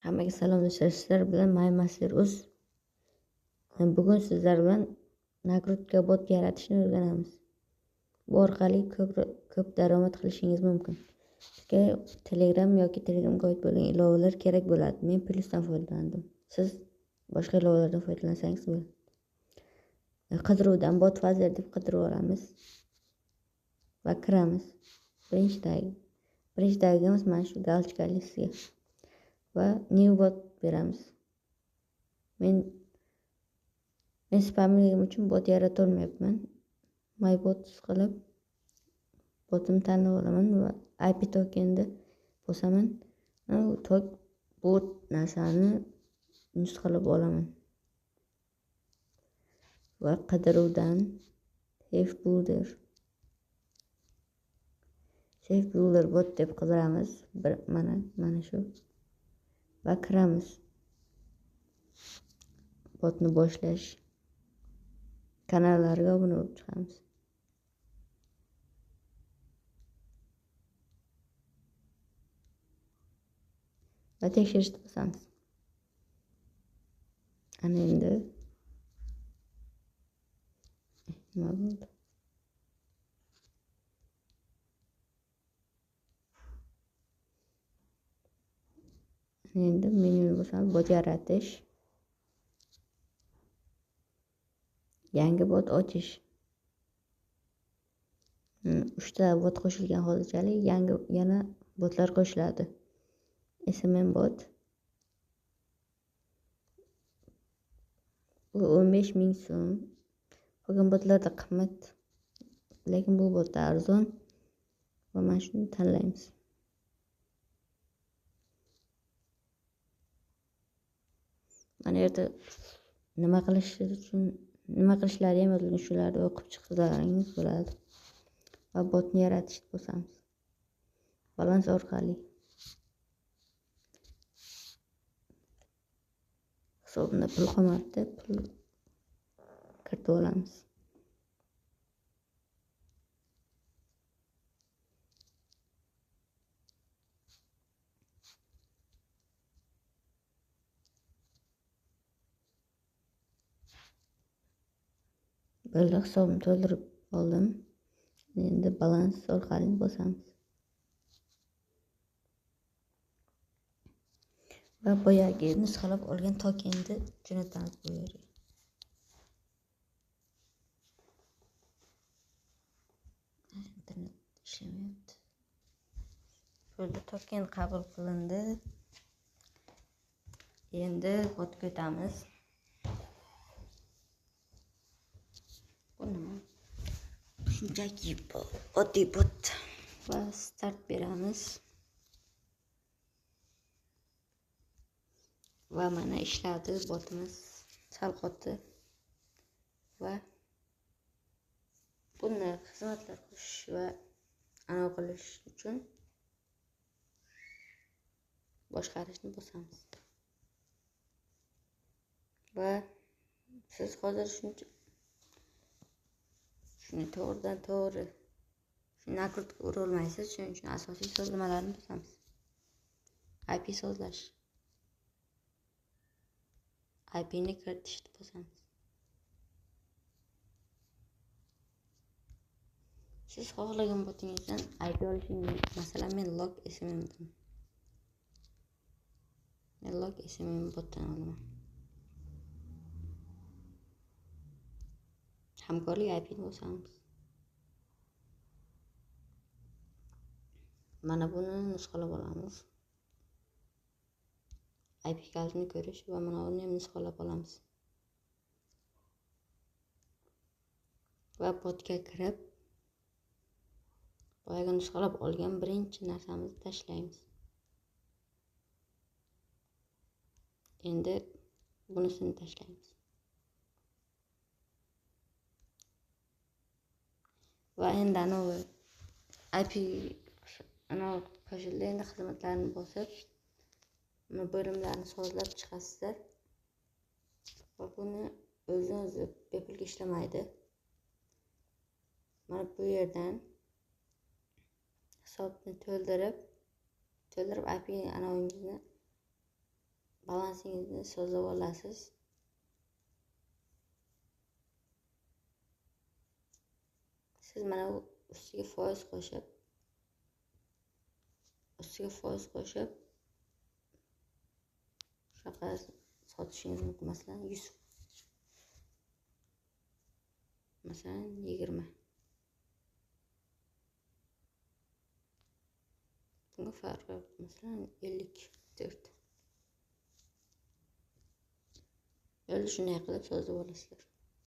Hammaga salomlashar sizlar bilan MyMaster.uz. Bugun sizlar bilan nakrutka bot yaratishni o'rganamiz. Bu orqali ko'p daromad qilishingiz mumkin. Sizga Telegram yoki Telegramga oid bo'lgan ilovalar kerak bo'ladi. Men Plusdan foydalandim. Siz boshqa ilovalardan foydalansangiz bo'ladi. Qidiruvdan bot fazer deb qidirib olamiz va kiramiz. Birinchidagimiz mana shu galочка listga va new bot beramiz. Men spamligim uchun bot yarata olmayapman. MyBot qilib botimni tanlab olaman va IP tokenni bosaman. Bu narsani nusxalab olaman va qidiruvdan Safe Builder bot deb qidiramiz. Mana shu va kiramiz. Botni boshlash kanallariga obuna bo'lib chiqamiz. Va tekshirishni bosamiz. Ana endi nima bo'ldi? Endi menyuni bosamiz. Bot yaratish. Yangi bot ochish. 3 ta bot qo'shilgan hozirchalik. Yana botlar qo'shiladi. SMM bot. Bu 15,000 so'm. Qolgan botlarda qimmat. Lekin bu botda arzon. Va mana shuni tanlaymiz. Mana yerda nima qilishlari ham yozilgan, shularni o'qib chiqsalaringiz bo'ladi. Va botni yaratishni bosamiz. Balans orqali hisobimda pul qolmabdi, pul kiritib olamiz. Böyle hisobimni to'ldirib oldim. Endi balans orqali bosamiz. Va boyagi nusxalab olgan tokenni jo'natamiz bu yerga. Internet ishlamayapti. Burada token qabul qilindi. Endi botga o'tamiz. Bu nima? Shunchaki oddiy bot. Va start beramiz. Va mana ishladi botimiz. Sal qotdi. Va buni xizmatlar qo'shish va anavi qilish uchun boshqarishni bosamiz. Va siz hozir shuni to'g'ridan to'g'ri nakrutka ura olmaysiz. Shuning uchun asosiy sozlamalarni bosamiz. IP sozlash. IP ni kiritishni bosamiz. Siz xohlagan botingizdan IP olishingiz. Masalan, men log SMM botdan olaman. Hamkorlik IP ni bosamiz. Mana buni nusxalab olamiz. IP kalitini ko'rish va mana buni ham nusxalab olamiz. Va botga kirib boyaga nusxalab olgan birinchi narsamizni tashlaymiz. Endi bunisini tashlaymiz. Va endi anavi IP qo'shildi. Endi xizmatlarni bosib bo'limlarni sozlab chiqasizlar. Va buni o'zi bepulga ishlamaydi. Mana bu yerdan hisobni to'ldirib IP anavingizni balansingizni sozlab olasiz. Siz mana bu ustiga foiz qo'shib shunaqa sotishingiz mumkin. Masalan 100, masalan 20. Bunga farqi yo'q. Masalan 54. Endi shunday qilib sozlab olasizlar.